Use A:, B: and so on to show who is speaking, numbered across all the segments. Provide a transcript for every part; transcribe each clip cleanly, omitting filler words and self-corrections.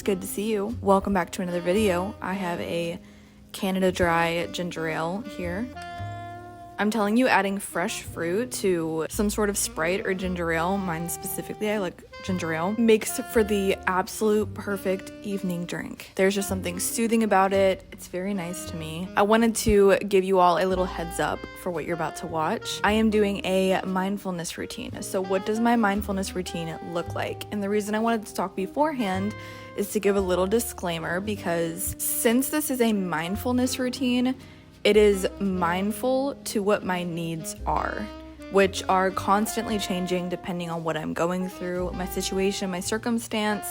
A: good to see you. Welcome back to another video. I have a Canada Dry ginger ale here. I'm telling you, adding fresh fruit to some sort of Sprite or ginger ale, mine specifically, I like ginger ale, makes for the absolute perfect evening drink. There's just something soothing about it. It's very nice to me. I wanted to give you all a little heads up for what you're about to watch. I am doing a mindfulness routine. So what does my mindfulness routine look like? And the reason I wanted to talk beforehand is to give a little disclaimer, because since this is a mindfulness routine, it is mindful to what my needs are, which are constantly changing depending on what I'm going through, my situation, my circumstance,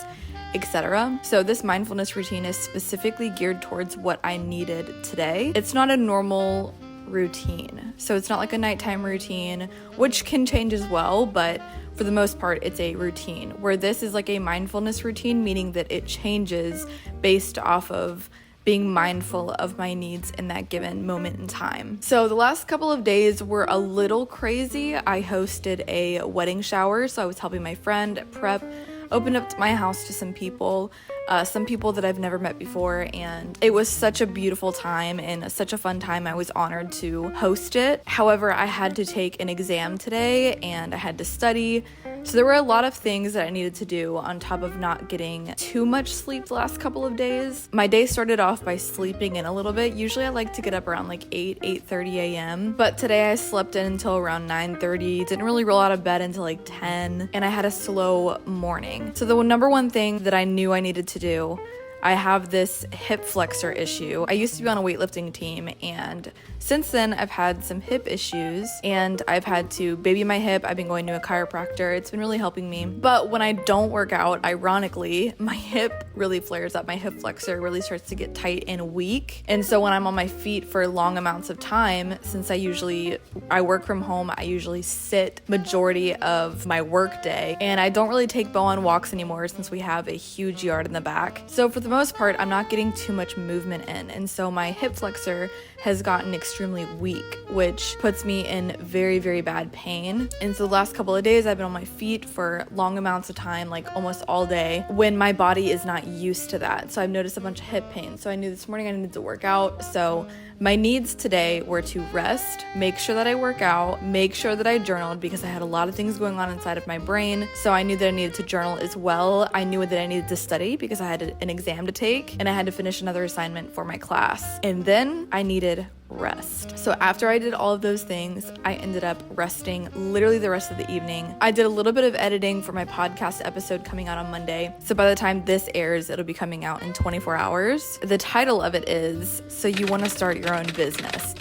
A: etc. So this mindfulness routine is specifically geared towards what I needed today. It's not a normal routine. So it's not like a nighttime routine, which can change as well, but for the most part, it's a routine, where this is like a mindfulness routine, meaning that it changes based off of being mindful of my needs in that given moment in time. So the last couple of days were a little crazy. I hosted a wedding shower, so I was helping my friend prep, opened up my house to some people that I've never met before, and it was such a beautiful time and such a fun time. I was honored to host it. However, I had to take an exam today and I had to study. So there were a lot of things that I needed to do on top of not getting too much sleep the last couple of days. My day started off by sleeping in a little bit. Usually I like to get up around like 8:30 a.m. But today I slept in until around 9:30. Didn't really roll out of bed until like 10. And I had a slow morning. So the number one thing that I knew I needed to do, I have this hip flexor issue. I used to be on a weightlifting team, and since then I've had some hip issues and I've had to baby my hip. I've been going to a chiropractor. It's been really helping me. But when I don't work out, ironically, my hip really flares up. My hip flexor really starts to get tight and weak. And so when I'm on my feet for long amounts of time, since I work from home, I usually sit majority of my work day, and I don't really take Bo on walks anymore since we have a huge yard in the back. So for the most part, I'm not getting too much movement in, and so my hip flexor has gotten extremely weak, which puts me in very, very bad pain. And so the last couple of days I've been on my feet for long amounts of time, like almost all day, when my body is not used to that. So I've noticed a bunch of hip pain. So I knew this morning I needed to work out. So my needs today were to rest, make sure that I work out, make sure that I journaled, because I had a lot of things going on inside of my brain. So I knew that I needed to journal as well. I knew that I needed to study because I had an exam to take and I had to finish another assignment for my class. And then I needed rest. So after I did all of those things, I ended up resting literally the rest of the evening. I did a little bit of editing for my podcast episode coming out on Monday. So by the time this airs, it'll be coming out in 24 hours. The title of it is, "So You Want to Start Your Own Business, ...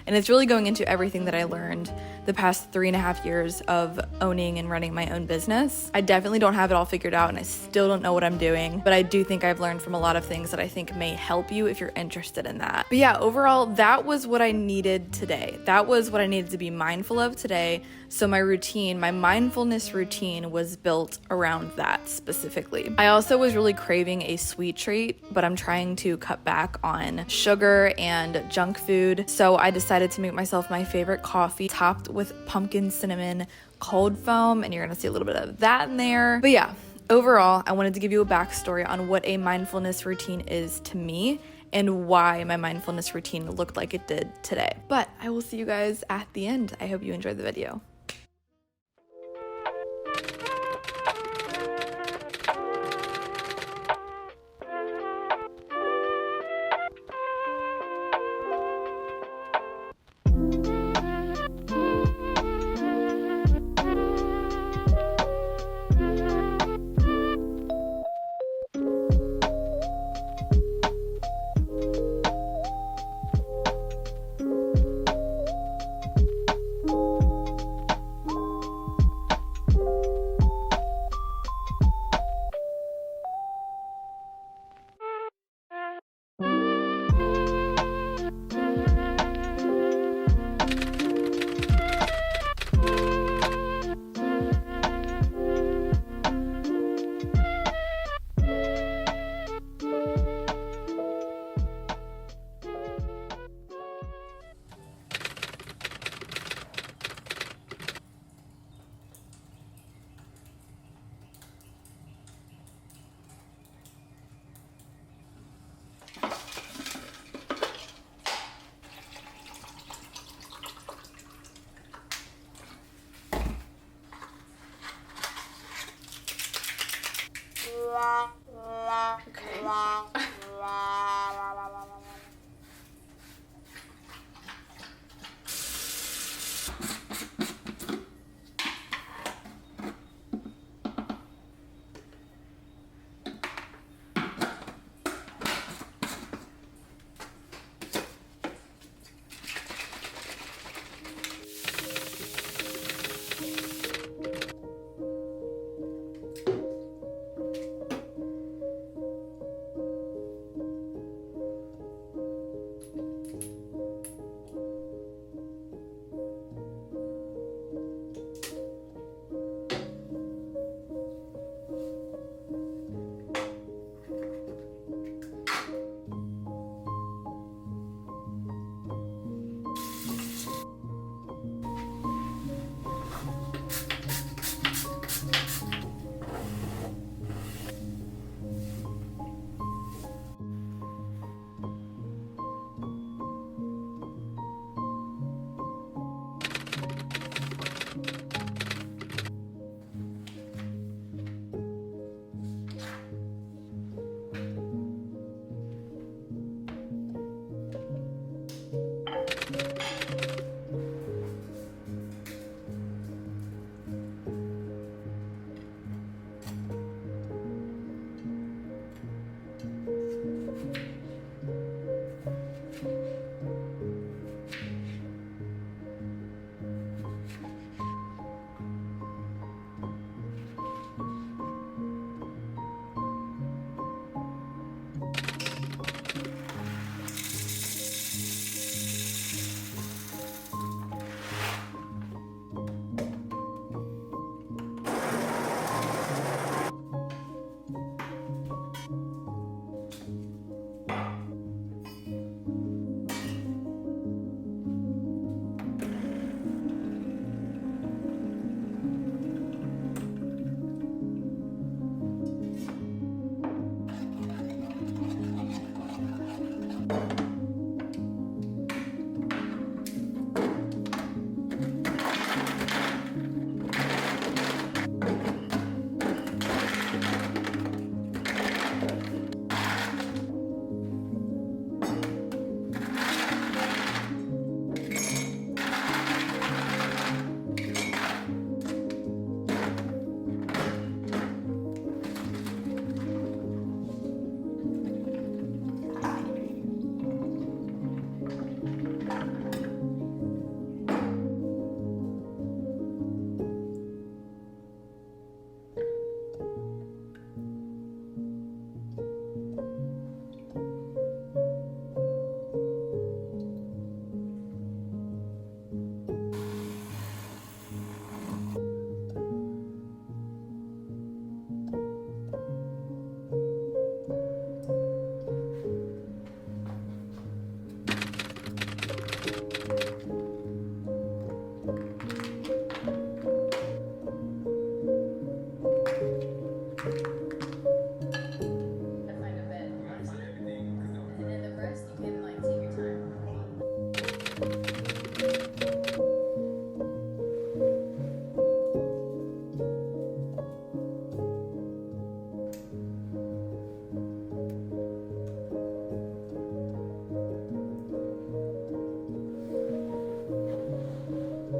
A: And it's really going into everything that I learned the past 3.5 years of owning and running my own business. I definitely don't have it all figured out, and I still don't know what I'm doing, but I do think I've learned from a lot of things that I think may help you if you're interested in that. But yeah, overall, that was what I needed today. That was what I needed to be mindful of today. So my routine, my mindfulness routine, was built around that specifically. I also was really craving a sweet treat, but I'm trying to cut back on sugar and junk food. So I decided to make myself my favorite coffee, topped with pumpkin cinnamon cold foam, and you're gonna see a little bit of that in there. But yeah, overall, I wanted to give you a backstory on what a mindfulness routine is to me and why my mindfulness routine looked like it did today. But I will see you guys at the end. I hope you enjoyed the video.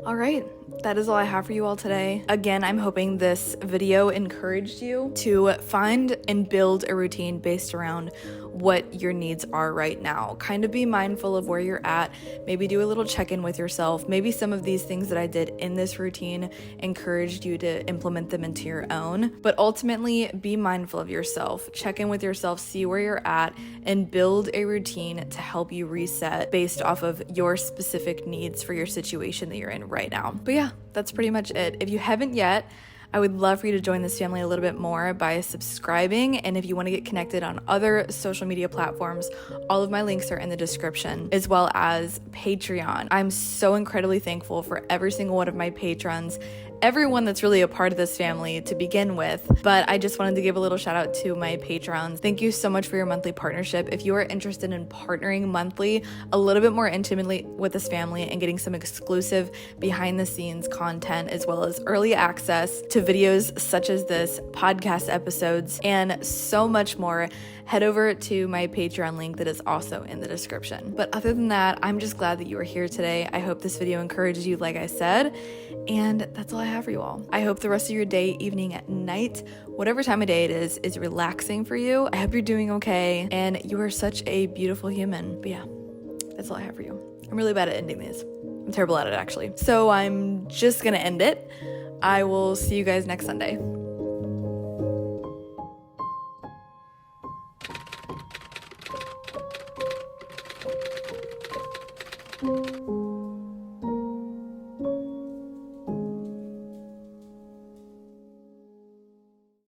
A: All right, that is all I have for you all today. Again, I'm hoping this video encouraged you to find and build a routine based around what your needs are right now. Kind of be mindful of where you're at, maybe do a little check-in with yourself. Maybe some of these things that I did in this routine encouraged you to implement them into your own. But ultimately, be mindful of yourself, check in with yourself, see where you're at, and build a routine to help you reset based off of your specific needs for your situation that you're in right now. But yeah, that's pretty much it. If you haven't yet, I would love for you to join this family a little bit more by subscribing. And if you want to get connected on other social media platforms, all of my links are in the description, as well as Patreon. I'm so incredibly thankful for every single one of my patrons, everyone that's really a part of this family to begin with. But I just wanted to give a little shout out to my patrons. Thank you so much for your monthly partnership. If you are interested in partnering monthly a little bit more intimately with this family and getting some exclusive behind the scenes content, as well as early access to videos such as this, podcast episodes, and so much more, head over to my Patreon link that is also in the description. But other than that, I'm just glad that you are here today. I hope this video encouraged you, like I said, and that's all I have for you all. I hope the rest of your day, evening, night, whatever time of day it is relaxing for you. I hope you're doing okay, and you are such a beautiful human. But yeah, that's all I have for you. I'm really bad at ending these. I'm terrible at it, actually. So I'm just gonna end it. I will see you guys next Sunday.